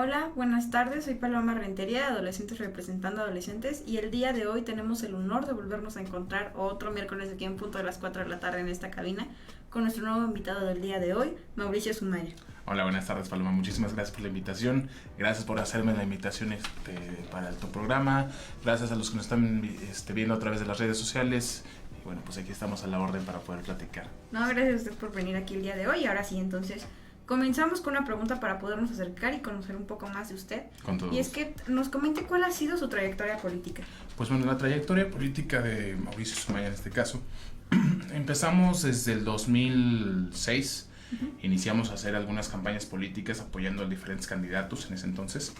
Hola, buenas tardes, soy Paloma Rentería de Adolescentes Representando Adolescentes y el día de hoy tenemos el honor de volvernos a encontrar otro miércoles aquí en punto de las 4 de la tarde en esta cabina con nuestro nuevo invitado del día de hoy, Mauricio Sumaya. Hola, buenas tardes Paloma, muchísimas gracias por la invitación, gracias por hacerme la invitación para tu programa, gracias a los que nos están viendo a través de las redes sociales y bueno, pues aquí estamos a la orden para poder platicar. No, gracias a usted por venir aquí el día de hoy y ahora sí, entonces comenzamos con una pregunta para podernos acercar y conocer un poco más de usted. Con todo y es que nos comente cuál ha sido su trayectoria política. Pues bueno, la trayectoria política de Mauricio Sumaya en este caso, empezamos desde el 2006. Iniciamos a hacer algunas campañas políticas apoyando a diferentes candidatos en ese entonces.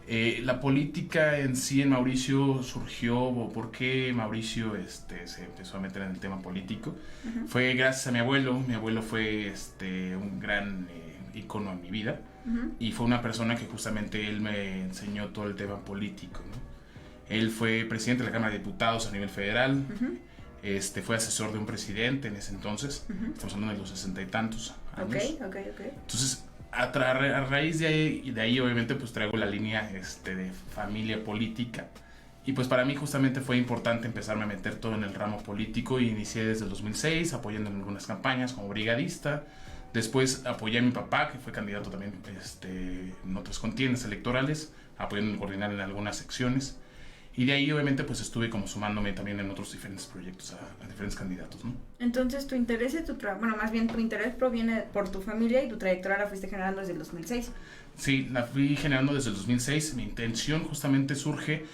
La política en sí en Mauricio surgió, ¿por qué Mauricio se empezó a meter en el tema político? Fue gracias a mi abuelo. Mi abuelo fue un gran ícono en mi vida y fue una persona que justamente él me enseñó todo el tema político, ¿no? Él fue presidente de la Cámara de Diputados a nivel federal. Fue asesor de un presidente en ese entonces, estamos hablando de los 60 y tantos años. Okay. Entonces, a raíz de ahí obviamente pues traigo la línea de familia política. Y pues para mí justamente fue importante empezarme a meter todo en el ramo político y inicié desde el 2006 apoyando en algunas campañas como brigadista. Después apoyé a mi papá, que fue candidato también en otras contiendas electorales, apoyando en coordinar en algunas secciones. Y de ahí obviamente pues estuve como sumándome también en otros diferentes proyectos a diferentes candidatos, ¿no? Entonces tu interés y tu interés proviene por tu familia y tu trayectoria la fuiste generando desde el 2006. Sí, la fui generando desde el 2006. Mi intención justamente surge,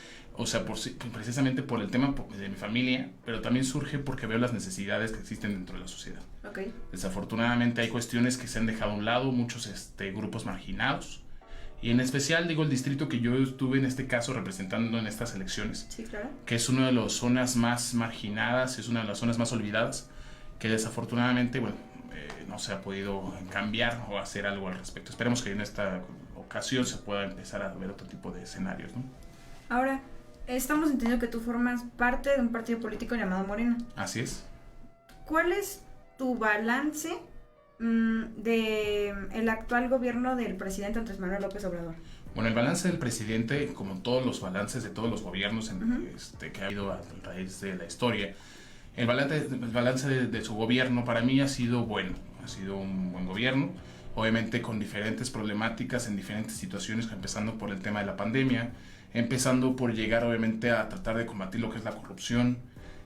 precisamente por el tema de mi familia, pero también surge porque veo las necesidades que existen dentro de la sociedad. Okay. Desafortunadamente hay cuestiones que se han dejado a un lado, muchos grupos marginados. Y en especial digo el distrito que yo estuve en este caso representando en estas elecciones, sí, claro, que es una de las zonas más marginadas, es una de las zonas más olvidadas, que desafortunadamente no se ha podido cambiar o hacer algo al respecto. Esperemos que en esta ocasión se pueda empezar a ver otro tipo de escenarios, ¿no? Ahora, estamos entendiendo que tú formas parte de un partido político llamado Morena. Así es. ¿Cuál es tu balance de el actual gobierno del presidente Andrés Manuel López Obrador? Bueno, el balance del presidente, como todos los balances de todos los gobiernos que ha habido a raíz de la historia, el balance de su gobierno para mí ha sido bueno, ha sido un buen gobierno, obviamente con diferentes problemáticas en diferentes situaciones, empezando por el tema de la pandemia, empezando por llegar obviamente a tratar de combatir lo que es la corrupción,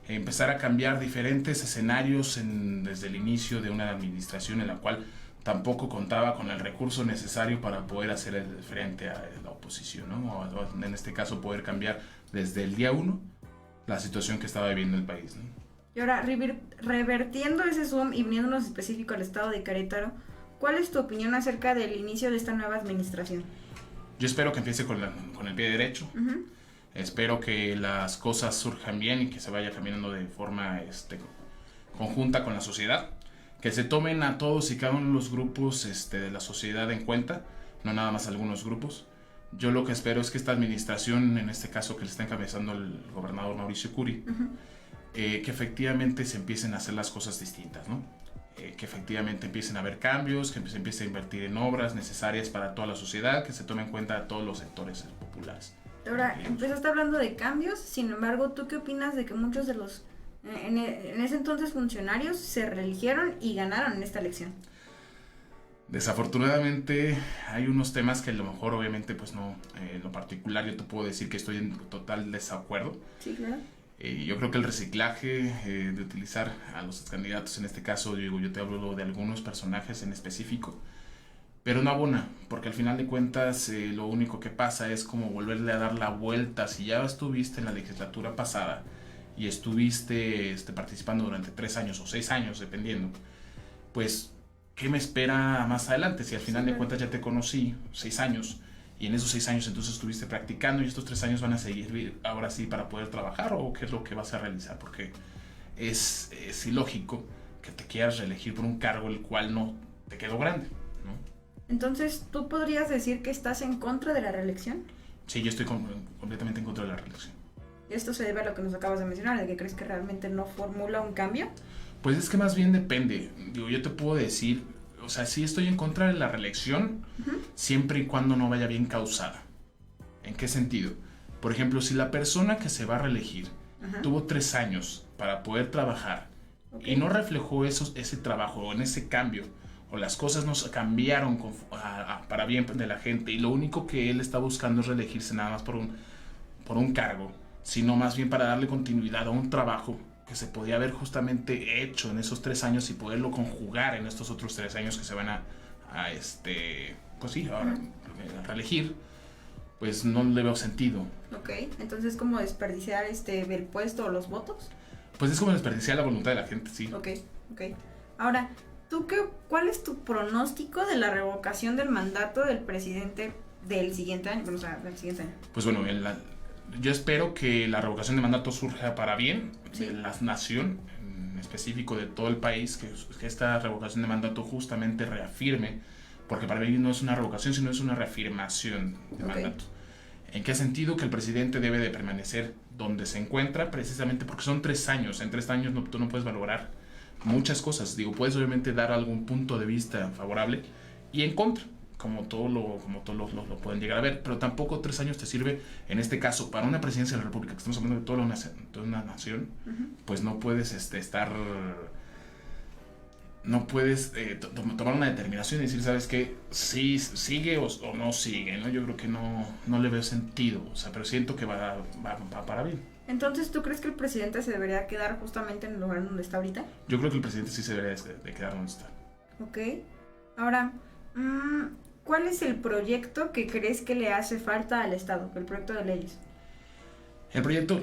empezar a cambiar diferentes escenarios desde el inicio de una administración en la cual tampoco contaba con el recurso necesario para poder hacer el frente a la oposición, ¿no? O en este caso poder cambiar desde el día 1 la situación que estaba viviendo el país, ¿no? Y ahora, revertiendo ese zoom y viniéndonos específico al estado de Querétaro, ¿cuál es tu opinión acerca del inicio de esta nueva administración? Yo espero que empiece con el pie derecho. Espero que las cosas surjan bien y que se vaya caminando de forma conjunta con la sociedad, que se tomen a todos y cada uno de los grupos de la sociedad en cuenta, no nada más algunos grupos. Yo lo que espero es que esta administración, en este caso que le está encabezando el gobernador Mauricio Curi, que efectivamente se empiecen a hacer las cosas distintas, ¿no? Que efectivamente empiecen a haber cambios, que se empiece a invertir en obras necesarias para toda la sociedad, que se tomen en cuenta a todos los sectores populares. Ahora, empezaste hablando de cambios, sin embargo, ¿tú qué opinas de que muchos de los en ese entonces funcionarios se reeligieron y ganaron en esta elección? Desafortunadamente hay unos temas que a lo mejor obviamente pues no, en lo particular yo te puedo decir que estoy en total desacuerdo. Sí, claro. Yo creo que el reciclaje de utilizar a los candidatos, en este caso yo te hablo de algunos personajes en específico, pero no abona, porque al final de cuentas lo único que pasa es como volverle a dar la vuelta. Si ya estuviste en la legislatura pasada y estuviste participando durante 3 años o 6 años, dependiendo, pues, ¿qué me espera más adelante? Si al final de cuentas ya te conocí 6 años y en esos 6 años entonces estuviste practicando y estos 3 años van a seguir ahora sí para poder trabajar, o qué es lo que vas a realizar, porque es ilógico que te quieras reelegir por un cargo el cual no te quedó grande, ¿no? Entonces, ¿tú podrías decir que estás en contra de la reelección? Sí, yo estoy completamente en contra de la reelección. ¿Esto se debe a lo que nos acabas de mencionar, de que crees que realmente no formula un cambio? Pues es que más bien depende. Digo, yo te puedo decir, o sea, sí estoy en contra de la reelección, siempre y cuando no vaya bien causada. ¿En qué sentido? Por ejemplo, si la persona que se va a reelegir tuvo 3 años para poder trabajar y no reflejó ese trabajo o en ese cambio, o las cosas no cambiaron para bien de la gente, y lo único que él está buscando es reelegirse nada más por un cargo, sino más bien para darle continuidad a un trabajo que se podía haber justamente hecho en esos 3 años y poderlo conjugar en estos otros 3 años que se van a pues sí, ahora a reelegir, pues no le veo sentido. Ok, entonces ¿cómo desperdiciar el puesto o los votos? Pues es como desperdiciar la voluntad de la gente, sí. Ok. Ahora, ¿cuál es tu pronóstico de la revocación del mandato del presidente del siguiente año? Bueno, o sea, del siguiente año. Pues bueno, yo espero que la revocación de mandato surja para bien de la nación, en específico de todo el país, que esta revocación de mandato justamente reafirme, porque para mí no es una revocación, sino es una reafirmación de mandato. ¿En qué sentido? Que el presidente debe de permanecer donde se encuentra, precisamente porque son 3 años. En 3 años tú no puedes valorar muchas cosas. Puedes obviamente dar algún punto de vista favorable y en contra, como todos lo pueden llegar a ver, pero tampoco 3 años te sirve, en este caso, para una presidencia de la República, que estamos hablando de toda una nación, pues no puedes no puedes tomar una determinación y decir, ¿sabes qué? Sí, sigue o no sigue, ¿no? Yo creo que no le veo sentido, o sea, pero siento que va para bien. Entonces, ¿tú crees que el presidente se debería quedar justamente en el lugar donde está ahorita? Yo creo que el presidente sí se debería de quedar donde está. Ok. Ahora, ¿cuál es el proyecto que crees que le hace falta al Estado? El proyecto de leyes. El proyecto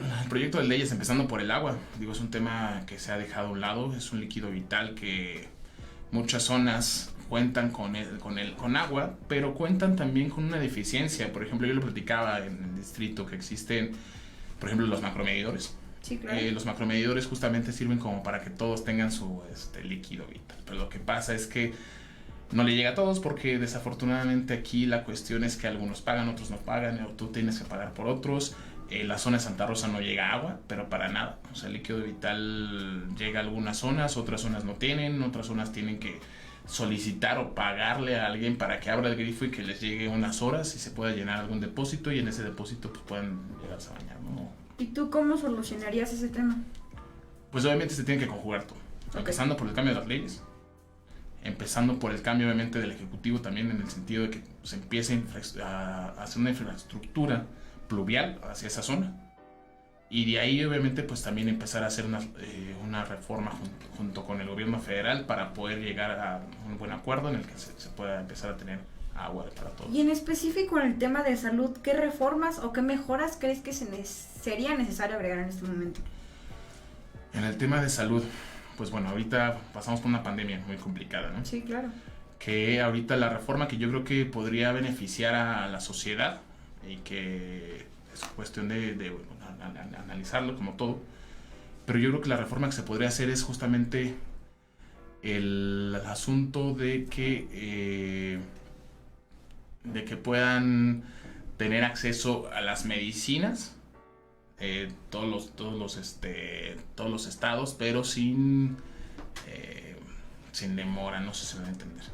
de leyes, empezando por el agua, es un tema que se ha dejado a un lado, es un líquido vital que muchas zonas cuentan con agua, pero cuentan también con una deficiencia. Por ejemplo, yo lo platicaba en el distrito que existen, por ejemplo, los macromedidores. Sí, claro. Los macromedidores justamente sirven como para que todos tengan su líquido vital, pero lo que pasa es que no le llega a todos, porque desafortunadamente aquí la cuestión es que algunos pagan, otros no pagan, o tú tienes que pagar por otros. La zona de Santa Rosa no llega agua, pero para nada. O sea, el líquido vital llega a algunas zonas, otras zonas no tienen, otras zonas tienen que solicitar o pagarle a alguien para que abra el grifo y que les llegue unas horas y se pueda llenar algún depósito, y en ese depósito pues puedan llegarse a bañar, ¿no? ¿Y tú cómo solucionarías ese tema? Pues obviamente se tiene que conjugar todo, empezando por el cambio de las leyes, empezando por el cambio obviamente del Ejecutivo también, en el sentido de que se empiece a hacer una infraestructura pluvial hacia esa zona, y de ahí obviamente pues también empezar a hacer una reforma junto con el gobierno federal para poder llegar a un buen acuerdo en el que se pueda empezar a tener agua para todos. Y en específico en el tema de salud, ¿qué reformas o qué mejoras crees que sería necesario agregar en este momento? En el tema de salud, pues bueno, ahorita pasamos por una pandemia muy complicada, ¿no? Sí, claro. Que ahorita la reforma que yo creo que podría beneficiar a la sociedad, y que es cuestión de analizarlo como todo, pero yo creo que la reforma que se podría hacer es justamente el asunto de que puedan tener acceso a las medicinas, todos los estados, pero sin demora. No sé si me va a entender.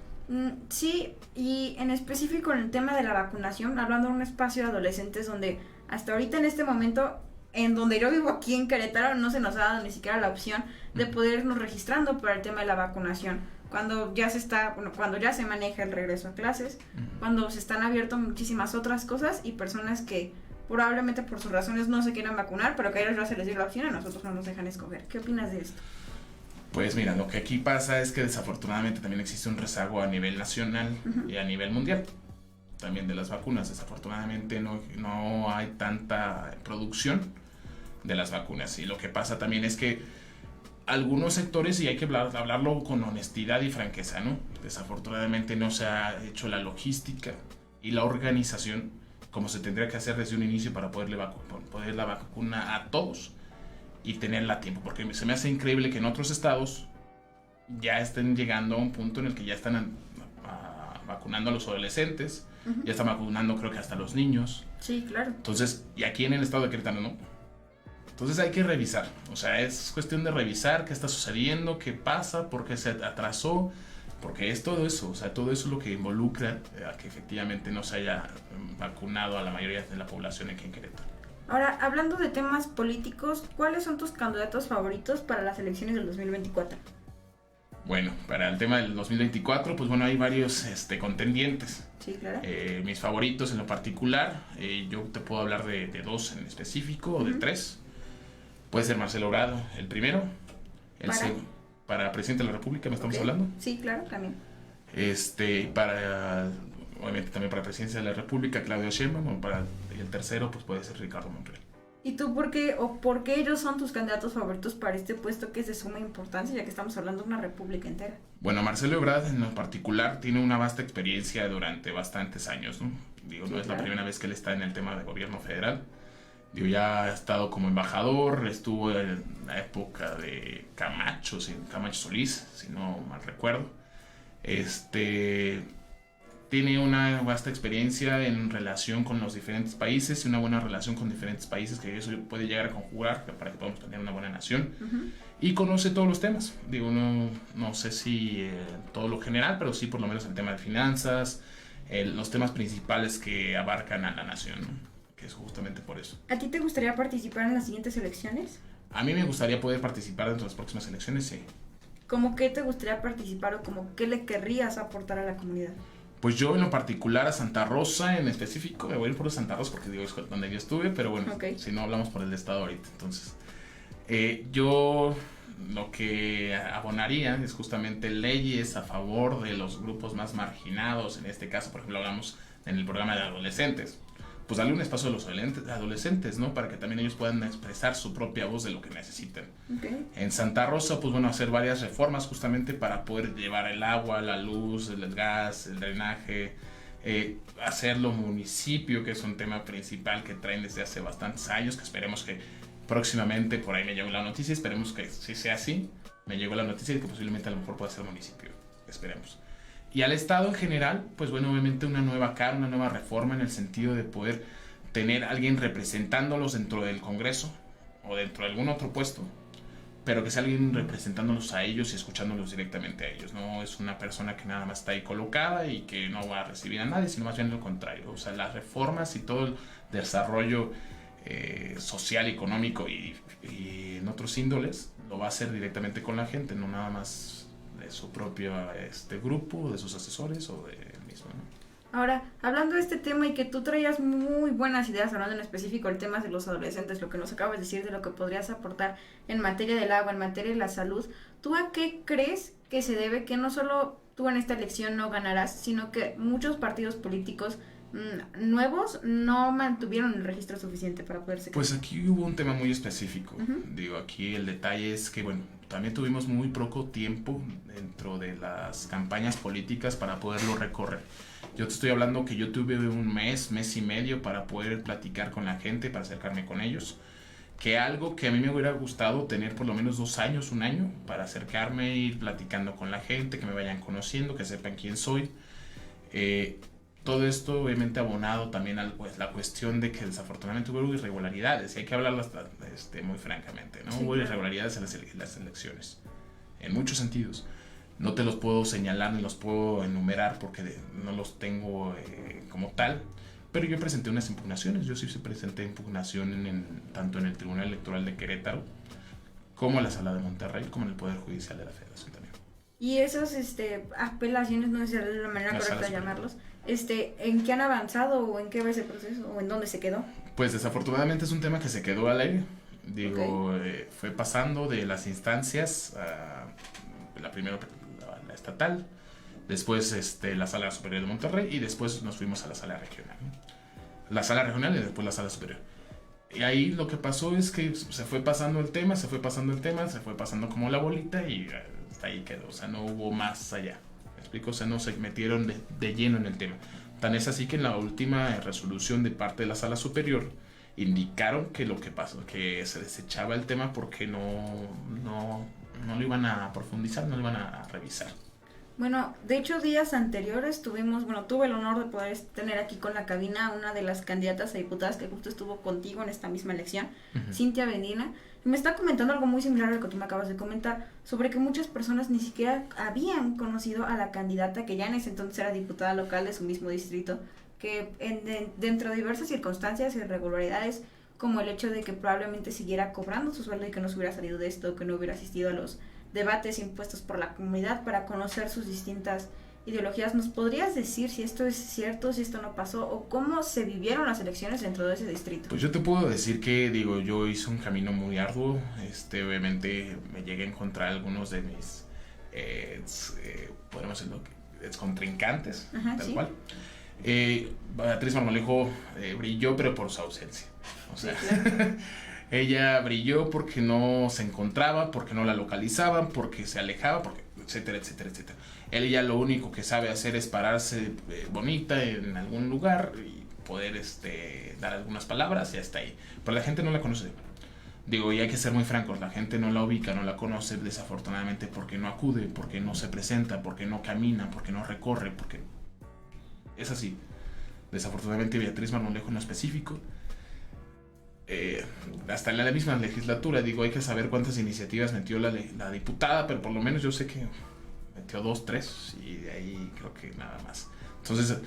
Sí, y en específico en el tema de la vacunación, hablando de un espacio de adolescentes donde hasta ahorita en este momento, en donde yo vivo aquí en Querétaro, no se nos ha dado ni siquiera la opción de poder irnos registrando para el tema de la vacunación. Cuando ya se maneja el regreso a clases, cuando se están abiertas muchísimas otras cosas y personas que probablemente por sus razones no se quieran vacunar, pero que a ellos ya se les dio la opción, a nosotros no nos dejan escoger. ¿Qué opinas de esto? Pues mira, lo que aquí pasa es que desafortunadamente también existe un rezago a nivel nacional y a nivel mundial también de las vacunas. Desafortunadamente no hay tanta producción de las vacunas, y lo que pasa también es que algunos sectores, y hay que hablarlo con honestidad y franqueza, ¿no? Desafortunadamente no se ha hecho la logística y la organización como se tendría que hacer desde un inicio para poder la vacuna a todos y tenerla a tiempo, porque se me hace increíble que en otros estados ya estén llegando a un punto en el que ya están vacunando a los adolescentes, ya están vacunando creo que hasta los niños. Sí, claro. Entonces, y aquí en el estado de Querétaro no. Entonces hay que revisar, o sea, es cuestión de revisar qué está sucediendo, qué pasa, por qué se atrasó, porque es todo eso, o sea, todo eso es lo que involucra a que efectivamente no se haya vacunado a la mayoría de la población aquí en Querétaro. Ahora, hablando de temas políticos, ¿cuáles son tus candidatos favoritos para las elecciones del 2024? Bueno, para el tema del 2024, pues bueno, hay varios contendientes. Sí, claro. Mis favoritos en lo particular, yo te puedo hablar de dos en específico, o de tres. Puede ser Marcelo Ebrard, el primero. Para presidente de la República, ¿me estamos hablando? Sí, claro, también. Obviamente también para presidencia de la República, Claudia Sheinbaum, y el tercero, pues puede ser Ricardo Monreal. ¿Y tú por qué ellos son tus candidatos favoritos para este puesto que es de suma importancia, ya que estamos hablando de una república entera? Bueno, Marcelo Ebrard en lo particular tiene una vasta experiencia durante bastantes años, ¿no? No es la primera vez que él está en el tema de gobierno federal. Ya ha estado como embajador, estuvo en la época de Camacho Solís, si no mal recuerdo. Tiene una vasta experiencia en relación con los diferentes países y una buena relación con diferentes países, que eso puede llegar a conjugar para que podamos tener una buena nación. Y conoce todos los temas. No sé si todo lo general, pero sí por lo menos el tema de finanzas, los temas principales que abarcan a la nación, ¿no? Que es justamente por eso. ¿A ti te gustaría participar en las siguientes elecciones? A mí me gustaría poder participar dentro de las próximas elecciones, sí. ¿Cómo qué te gustaría participar o como qué le querrías aportar a la comunidad? Pues yo en lo particular a Santa Rosa en específico, me voy a ir por Santa Rosa porque es donde yo estuve, pero bueno, si no hablamos por el estado ahorita. Entonces, yo lo que abonaría es justamente leyes a favor de los grupos más marginados. En este caso, por ejemplo, hablamos en el programa de adolescentes. Pues darle un espacio a los adolescentes, ¿no? Para que también ellos puedan expresar su propia voz de lo que necesitan. En Santa Rosa, pues bueno, hacer varias reformas justamente para poder llevar el agua, la luz, el gas, el drenaje, hacerlo municipio, que es un tema principal que traen desde hace bastantes años, que esperemos que próximamente, por ahí me llegó la noticia, esperemos que sí sea así, me llegó la noticia de que posiblemente a lo mejor pueda ser municipio, esperemos. Y al Estado en general, pues bueno, obviamente una nueva cara, una nueva reforma en el sentido de poder tener a alguien representándolos dentro del Congreso o dentro de algún otro puesto, pero que sea alguien representándolos a ellos y escuchándolos directamente a ellos. No es una persona que nada más está ahí colocada y que no va a recibir a nadie, sino más bien lo contrario. O sea, las reformas y todo el desarrollo social, económico y en otros índoles lo va a hacer directamente con la gente, no nada más de su propio grupo, de sus asesores o de él mismo, ¿no? Ahora, hablando de este tema y que tú traías muy buenas ideas, hablando en específico del tema de los adolescentes, lo que nos acabas de decir de lo que podrías aportar en materia del agua, en materia de la salud, ¿tú a qué crees que se debe que no solo tú en esta elección no ganarás, sino que muchos partidos políticos nuevos no mantuvieron el registro suficiente para poderse Pues aquí hubo un tema muy específico. Aquí el detalle es que, bueno, también tuvimos muy poco tiempo dentro de las campañas políticas para poderlo recorrer. Yo te estoy hablando que yo tuve un mes y medio para poder platicar con la gente, para acercarme con ellos. Que algo que a mí me hubiera gustado tener por lo menos 2 años, 1 año, para acercarme, ir platicando con la gente, que me vayan conociendo, que sepan quién soy. Todo esto obviamente abonado también a la cuestión de que desafortunadamente hubo irregularidades, y hay que hablarlas muy francamente, ¿no? Hubo irregularidades en las elecciones, en muchos sentidos. No te los puedo señalar ni los puedo enumerar porque no los tengo como tal, pero yo presenté unas impugnaciones. Yo sí presenté impugnación tanto en el Tribunal Electoral de Querétaro como en la Sala de Monterrey, como en el Poder Judicial de la Federación también. Y esas apelaciones, no sé la manera correcta de llamarlos, ¿en qué han avanzado o en qué va ese proceso o en dónde se quedó? Pues desafortunadamente es un tema que se quedó al aire. Fue pasando de las instancias a primero la estatal, después la Sala Superior de Monterrey y después nos fuimos a la Sala Regional, ¿no? La Sala Regional y después la Sala Superior. Y ahí lo que pasó es que se fue pasando el tema, se fue pasando como la bolita y hasta ahí quedó. O sea, no hubo más allá. ¿Me explico? O sea, no se metieron de lleno en el tema. Tan es así que en la última resolución de parte de la Sala Superior indicaron que lo que pasó, que se desechaba el tema porque no lo iban a profundizar, no lo iban a revisar. Bueno, de hecho días anteriores tuve el honor de poder tener aquí con la cabina a una de las candidatas a diputadas que justo estuvo contigo en esta misma elección, Cintia Medina, y me está comentando algo muy similar a lo que tú me acabas de comentar, sobre que muchas personas ni siquiera habían conocido a la candidata que ya en ese entonces era diputada local de su mismo distrito, que dentro de diversas circunstancias y irregularidades, como el hecho de que probablemente siguiera cobrando su sueldo y que no se hubiera salido de esto, que no hubiera asistido a los debates impuestos por la comunidad para conocer sus distintas ideologías. ¿Nos podrías decir si esto es cierto, si esto no pasó, o cómo se vivieron las elecciones dentro de ese distrito? Pues yo te puedo decir que, digo, yo hice un camino muy arduo. Obviamente me llegué a encontrar algunos de mis, podemos decirlo, ex contrincantes, Ajá, tal ¿sí? cual. Beatriz Marmolejo brilló, pero por su ausencia. O sea, Sí, claro. ella brilló porque no se encontraba, porque no la localizaban, porque se alejaba, porque etcétera, etcétera, etcétera. Él ya lo único que sabe hacer es pararse bonita en algún lugar y poder dar algunas palabras y hasta ahí. Pero la gente no la conoce. Digo, y hay que ser muy francos, la gente no la ubica, no la conoce desafortunadamente porque no acude, porque no se presenta, porque no camina, porque no recorre, porque es así. Desafortunadamente Beatriz Marmolejo en lo específico, hasta en la misma legislatura, digo, hay que saber cuántas iniciativas metió la diputada, pero por lo menos yo sé que metió 2, 3 y de ahí creo que nada más. Entonces,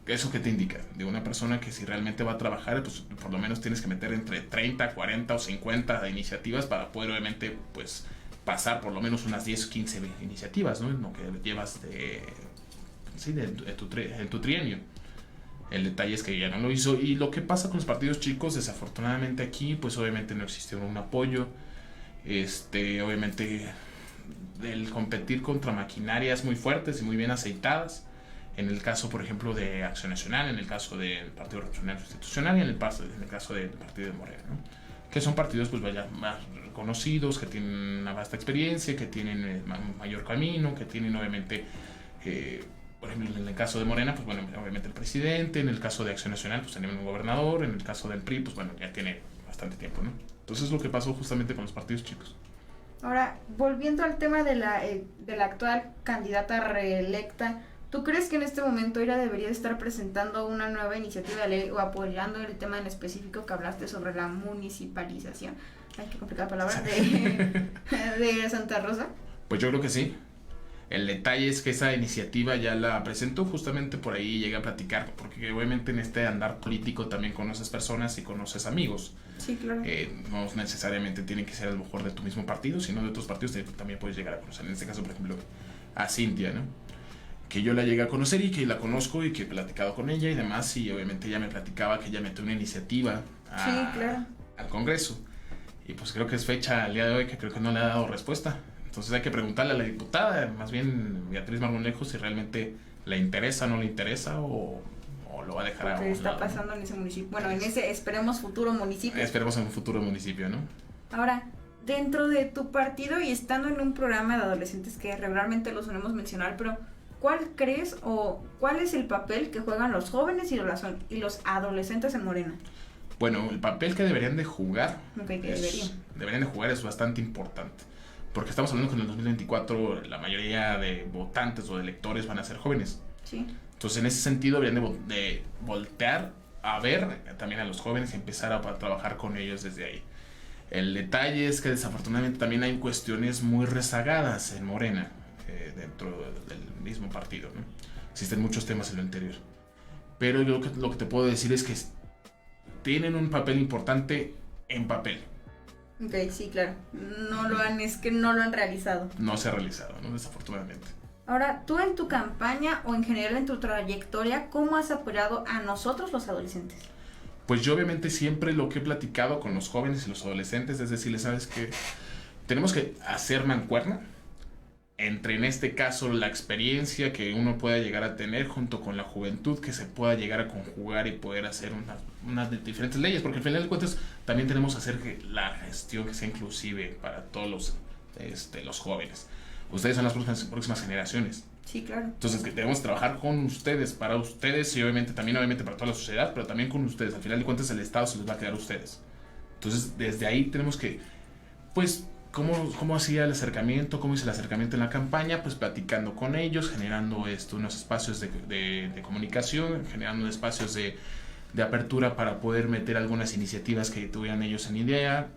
¿eso qué te indica? De una persona que si realmente va a trabajar, pues por lo menos tienes que meter entre 30, 40 o 50 iniciativas para poder obviamente pues pasar por lo menos unas 10 o 15 iniciativas, ¿no? Lo que llevas en tu trienio. El detalle es que ella no lo hizo. Y lo que pasa con los partidos chicos, desafortunadamente aquí, pues obviamente no existió un apoyo. Obviamente el competir contra maquinarias muy fuertes y muy bien aceitadas. En el caso, por ejemplo, de Acción Nacional, en el caso del Partido Revolucionario Institucional y en el caso del Partido de Morena, ¿no? Que son partidos pues vaya más reconocidos, que tienen una vasta experiencia, que tienen mayor camino, que tienen obviamente por ejemplo, en el caso de Morena, pues bueno, obviamente el presidente, en el caso de Acción Nacional, pues tenemos un gobernador, en el caso del PRI, pues bueno, ya tiene bastante tiempo, ¿no? Entonces es lo que pasó justamente con los partidos chicos. Ahora, volviendo al tema de la actual candidata reelecta, ¿tú crees que en este momento ella debería estar presentando una nueva iniciativa de ley o apoyando el tema en específico que hablaste sobre la municipalización? Ay, qué complicada palabra, de Santa Rosa. Pues yo creo que sí. El detalle es que esa iniciativa ya la presentó, justamente por ahí llegué a platicar, porque obviamente en este andar político también conoces personas y conoces amigos. Sí, claro. No necesariamente tienen que ser a lo mejor de tu mismo partido, sino de otros partidos también puedes llegar a conocer. En este caso, por ejemplo, a Cintia, ¿no? Que yo la llegué a conocer y que la conozco y que he platicado con ella y demás, y obviamente ella me platicaba que ella metió una iniciativa Sí, claro. al Congreso. Y pues creo que es fecha al día de hoy que creo que no le ha dado respuesta. Entonces hay que preguntarle a la diputada, más bien Beatriz Marmolejo, si realmente le interesa, no le interesa o lo va a dejar a ¿Qué un está lado, pasando en ese municipio? Bueno, en ese esperemos futuro municipio. Esperemos en un futuro municipio, ¿no? Ahora, dentro de tu partido y estando en un programa de adolescentes que regularmente lo solemos mencionar, pero ¿cuál crees o cuál es el papel que juegan los jóvenes y los adolescentes en Morena? Bueno, el papel que deberían de jugar, Deberían de jugar es bastante importante. Porque estamos hablando que en el 2024 la mayoría de votantes o de electores van a ser jóvenes. Sí. Entonces en ese sentido deberían de voltear a ver también a los jóvenes y empezar a trabajar con ellos desde ahí. El detalle es que desafortunadamente también hay cuestiones muy rezagadas en Morena, dentro del mismo partido, ¿no? Existen muchos temas en lo interior. Pero yo lo que te puedo decir es que tienen un papel importante en papel. Ok, sí, claro. Es que no lo han realizado. No se ha realizado, ¿no? Desafortunadamente. Ahora, tú en tu campaña o en general en tu trayectoria, ¿cómo has apoyado a nosotros los adolescentes? Pues yo obviamente siempre lo que he platicado con los jóvenes y los adolescentes es decirles, ¿sabes qué? Tenemos que hacer mancuerna entre, en este caso, la experiencia que uno pueda llegar a tener junto con la juventud, que se pueda llegar a conjugar y poder hacer unas diferentes leyes, porque al final de cuentas también tenemos que hacer que la gestión que sea inclusive para todos los jóvenes. Ustedes son las próximas generaciones. Sí, claro. Entonces que debemos trabajar con ustedes, para ustedes y obviamente para toda la sociedad, pero también con ustedes. Al final de cuentas el Estado se les va a quedar a ustedes. Entonces desde ahí tenemos que, pues, ¿Cómo hacía el acercamiento? ¿Cómo hice el acercamiento en la campaña? Pues platicando con ellos, generando unos espacios de comunicación, generando espacios de apertura para poder meter algunas iniciativas que tuvieran ellos en idea,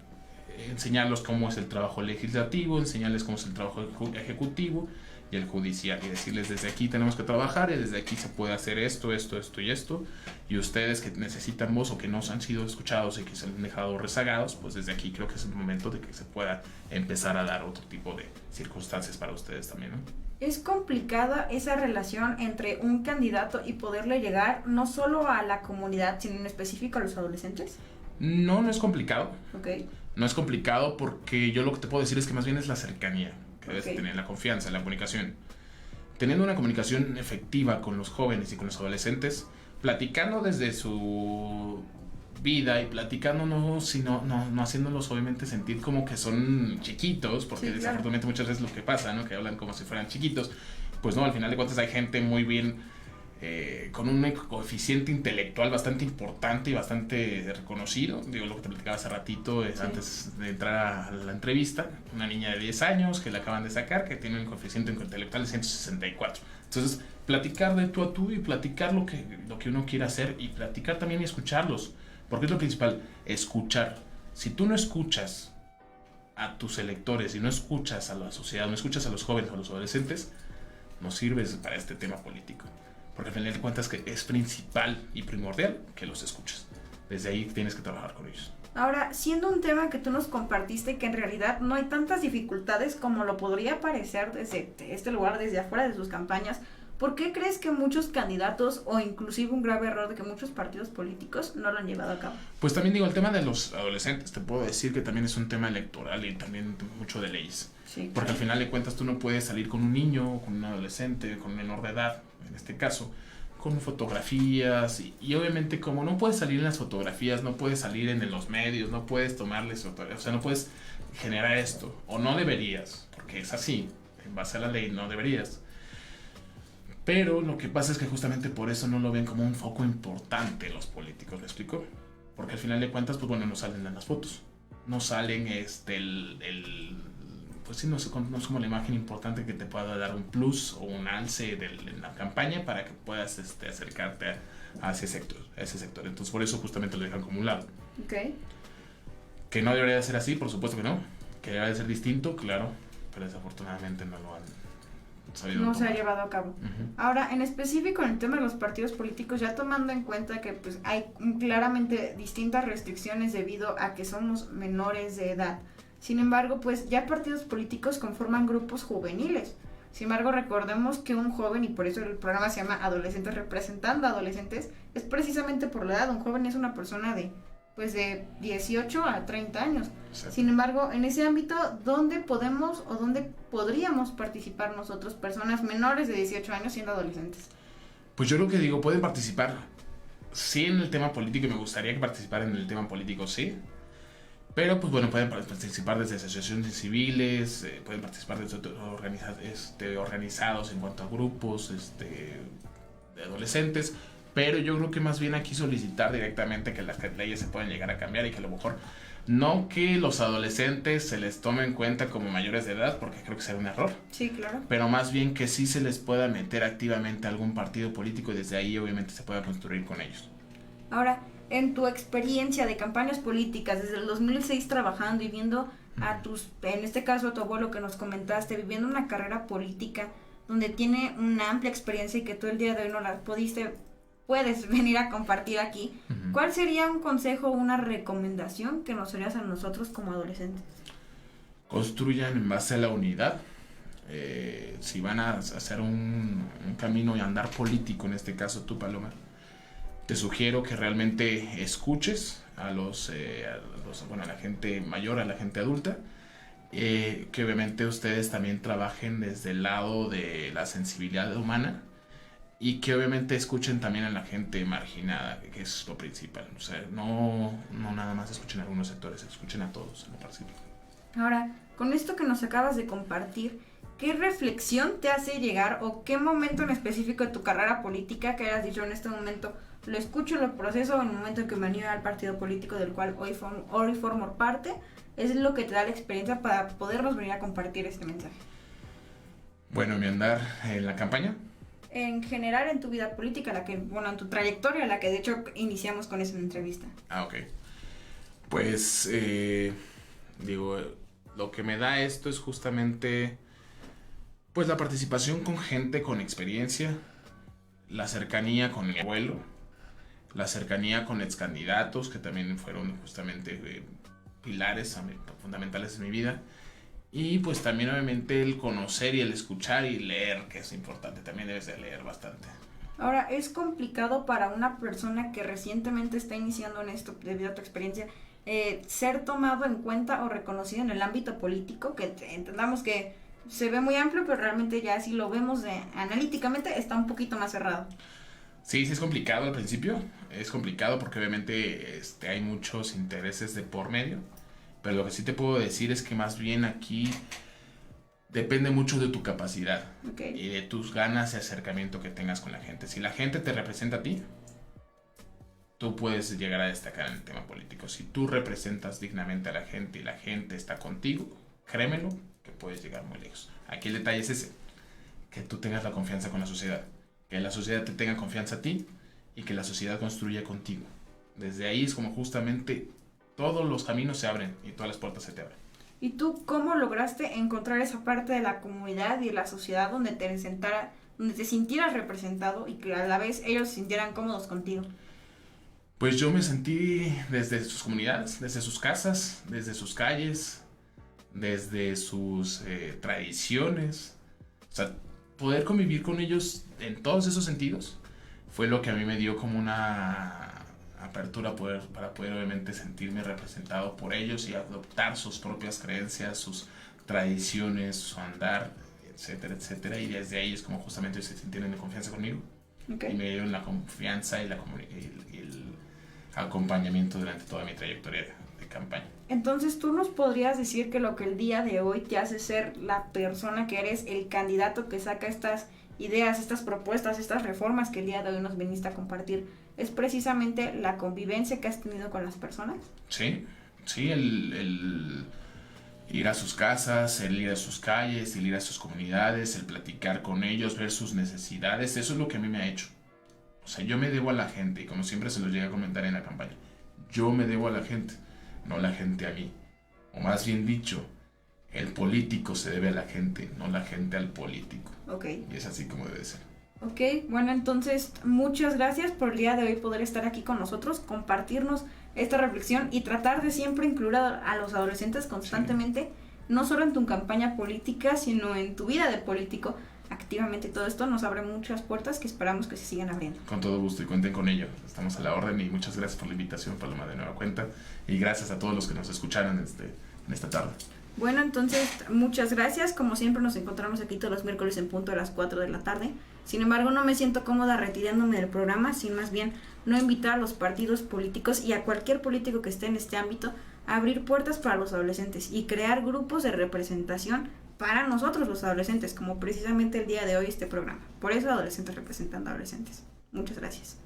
enseñarles cómo es el trabajo legislativo, enseñarles cómo es el trabajo ejecutivo y el judicial, y decirles desde aquí tenemos que trabajar y desde aquí se puede hacer esto, esto, esto y esto, y ustedes que necesitan voz o que no han sido escuchados y que se han dejado rezagados, pues desde aquí creo que es el momento de que se pueda empezar a dar otro tipo de circunstancias para ustedes también, ¿no? Es complicada esa relación entre un candidato y poderle llegar no solo a la comunidad, sino en específico a los adolescentes. No es complicado. Okay. No es complicado porque yo lo que te puedo decir es que más bien es la cercanía que debes tener, la confianza, la comunicación. Teniendo una comunicación efectiva con los jóvenes y con los adolescentes, platicando desde su vida y platicando no haciéndolos obviamente sentir como que son chiquitos, porque sí, desafortunadamente muchas veces lo que pasa, ¿no? Que hablan como si fueran chiquitos, pues no, al final de cuentas hay gente muy bien con un coeficiente intelectual bastante importante y bastante reconocido. Digo, lo que te platicaba hace ratito es antes de entrar a la entrevista, una niña de 10 años que la acaban de sacar, que tiene un coeficiente intelectual de 164. Entonces, platicar de tú a tú y platicar lo que uno quiere hacer y platicar también y escucharlos, porque es lo principal, escuchar. Si tú no escuchas a tus electores y no escuchas a la sociedad, no escuchas a los jóvenes o a los adolescentes, no sirves para este tema político. Porque al final de cuentas que es principal y primordial que los escuches. Desde ahí tienes que trabajar con ellos. Ahora, siendo un tema que tú nos compartiste que en realidad no hay tantas dificultades como lo podría parecer desde este lugar, desde afuera de sus campañas, ¿por qué crees que muchos candidatos o inclusive un grave error de que muchos partidos políticos no lo han llevado a cabo? Pues también digo, el tema de los adolescentes, te puedo decir que también es un tema electoral y también mucho de leyes. Sí, porque al final de cuentas tú no puedes salir con un niño, con un adolescente, con un menor de edad, en este caso, con fotografías y obviamente como no puedes salir en las fotografías, no puedes salir en los medios, no puedes tomarles fotografías, o sea, no puedes generar esto, o no deberías, porque es así, en base a la ley no deberías. Pero lo que pasa es que justamente por eso no lo ven como un foco importante los políticos, ¿me explico? Porque al final de cuentas, pues bueno, no salen en las fotos, no salen pues sí, no es como la imagen importante que te pueda dar un plus o un alce en la campaña para que puedas acercarte a ese sector. Entonces por eso justamente lo dejan como un lado. Okay. Que no debería de ser así, por supuesto que no. Que debería de ser distinto, claro, pero desafortunadamente no lo han sabido. No se ha llevado a cabo. Uh-huh. Ahora, en específico en el tema de los partidos políticos, ya tomando en cuenta que pues hay claramente distintas restricciones debido a que somos menores de edad. Sin embargo, pues ya partidos políticos conforman grupos juveniles. Sin embargo, recordemos que un joven, y por eso el programa se llama Adolescentes Representando Adolescentes, es precisamente por la edad. Un joven es una persona de 18 a 30 años. Exacto. Sin embargo, en ese ámbito, ¿dónde podemos o dónde podríamos participar nosotros, personas menores de 18 años siendo adolescentes? Pues yo lo que digo, pueden participar, sí, en el tema político, y me gustaría que participaran en el tema político, sí. Pero, pues bueno, pueden participar desde asociaciones civiles, pueden participar desde organizados en cuanto a grupos de adolescentes. Pero yo creo que más bien aquí solicitar directamente que las leyes se puedan llegar a cambiar y que a lo mejor no que los adolescentes se les tome en cuenta como mayores de edad, porque creo que será un error. Sí, claro. Pero más bien que sí se les pueda meter activamente a algún partido político y desde ahí obviamente se pueda construir con ellos. Ahora, en tu experiencia de campañas políticas, desde el 2006 trabajando y viendo a en este caso a tu abuelo que nos comentaste, viviendo una carrera política donde tiene una amplia experiencia y que tú el día de hoy no la puedes venir a compartir aquí, uh-huh. ¿Cuál sería un consejo o una recomendación que nos harías a nosotros como adolescentes? Construyan en base a la unidad. Si van a hacer un camino y andar político, en este caso tú, Paloma, te sugiero que realmente escuches a la gente mayor, a la gente adulta, que obviamente ustedes también trabajen desde el lado de la sensibilidad humana y que obviamente escuchen también a la gente marginada, que es lo principal. O sea, no nada más escuchen a algunos sectores, escuchen a todos en lo principal. Ahora, con esto que nos acabas de compartir, ¿qué reflexión te hace llegar o qué momento en específico de tu carrera política que hayas dicho en este momento, lo escucho, lo proceso en el momento en que me uní al partido político del cual hoy formo parte, es lo que te da la experiencia para podernos venir a compartir este mensaje? Bueno, mi andar en la campaña. En general en tu vida política, en tu trayectoria, la que de hecho iniciamos con esa entrevista. Ok. Pues, lo que me da esto es justamente, pues, la participación con gente con experiencia, la cercanía con mi abuelo, la cercanía con ex candidatos que también fueron justamente pilares fundamentales en mi vida. Y pues también obviamente el conocer y el escuchar y leer, que es importante, también debes de leer bastante. Ahora, es complicado para una persona que recientemente está iniciando en esto, debido a tu experiencia, ser tomado en cuenta o reconocido en el ámbito político, que entendamos que se ve muy amplio, pero realmente ya si lo vemos analíticamente está un poquito más cerrado. Sí, es complicado al principio, es complicado porque obviamente hay muchos intereses de por medio, pero lo que sí te puedo decir es que más bien aquí depende mucho de tu capacidad y de tus ganas y acercamiento que tengas con la gente. Si la gente te representa a ti, tú puedes llegar a destacar en el tema político. Si tú representas dignamente a la gente y la gente está contigo, créemelo que puedes llegar muy lejos. Aquí el detalle es ese, que tú tengas la confianza con la sociedad, que la sociedad te tenga confianza a ti y que la sociedad construya contigo. Desde ahí es como justamente todos los caminos se abren y todas las puertas se te abren. ¿Y tú cómo lograste encontrar esa parte de la comunidad y de la sociedad donde te sintieras representado y que a la vez ellos se sintieran cómodos contigo? Pues yo me sentí desde sus comunidades, desde sus casas, desde sus calles, desde sus tradiciones. O sea, poder convivir con ellos en todos esos sentidos fue lo que a mí me dio como una apertura para poder obviamente sentirme representado por ellos y adoptar sus propias creencias, sus tradiciones, su andar, etcétera, etcétera. Y desde ahí es como justamente ellos se sintieron de confianza conmigo. Y me dieron la confianza y el acompañamiento durante toda mi trayectoria de campaña. Entonces, ¿tú nos podrías decir que lo que el día de hoy te hace ser la persona que eres, el candidato que saca estas ideas, estas propuestas, estas reformas que el día de hoy nos viniste a compartir, es precisamente la convivencia que has tenido con las personas? Sí, el ir a sus casas, el ir a sus calles, el ir a sus comunidades, el platicar con ellos, ver sus necesidades, eso es lo que a mí me ha hecho. O sea, yo me debo a la gente, y como siempre se lo llegué a comentar en la campaña, yo me debo a la gente, no la gente a mí. O más bien dicho, el político se debe a la gente, no la gente al político. Y es así como debe ser. Bueno, entonces muchas gracias por el día de hoy poder estar aquí con nosotros, compartirnos esta reflexión y tratar de siempre incluir a los adolescentes constantemente, no solo en tu campaña política, sino en tu vida de político activamente. Todo esto nos abre muchas puertas que esperamos que se sigan abriendo. Con todo gusto y cuenten con ello. Estamos a la orden y muchas gracias por la invitación, Paloma, de nueva cuenta. Y gracias a todos los que nos escucharon en esta tarde. Bueno, entonces muchas gracias. Como siempre nos encontramos aquí todos los miércoles en punto de las 4 de la tarde. Sin embargo, no me siento cómoda retirándome del programa, sin más bien no invitar a los partidos políticos y a cualquier político que esté en este ámbito a abrir puertas para los adolescentes y crear grupos de representación para nosotros los adolescentes, como precisamente el día de hoy este programa. Por eso, Adolescentes Representando a Adolescentes. Muchas gracias.